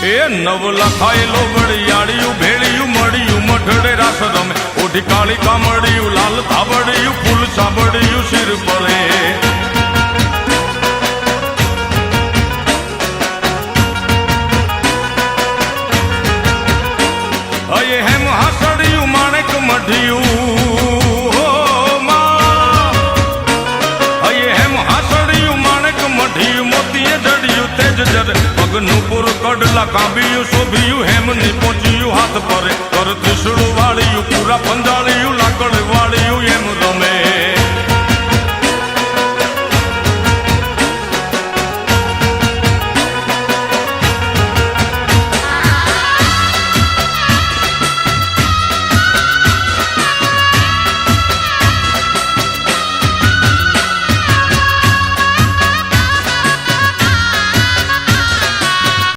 એ નવ લખાયેલો વડિયાળિયું ભેળિયું મળ્યું મઢડે રાસ રમે ઓઢી કાળી કામડિયું લાલ થાબડિયું ફૂલ સાંભળિયું શિર પરે અયે હેમ હાસડિયું માણેક મઢિયું પગનું પુર કડલા કાંબિયું શોભિયું હેમની પહોંચ્યું હાથ પરે કર ત્રિશુળ વાળિયું પૂરા પંજાળિયું લાકડ વાળિયું એમ રમે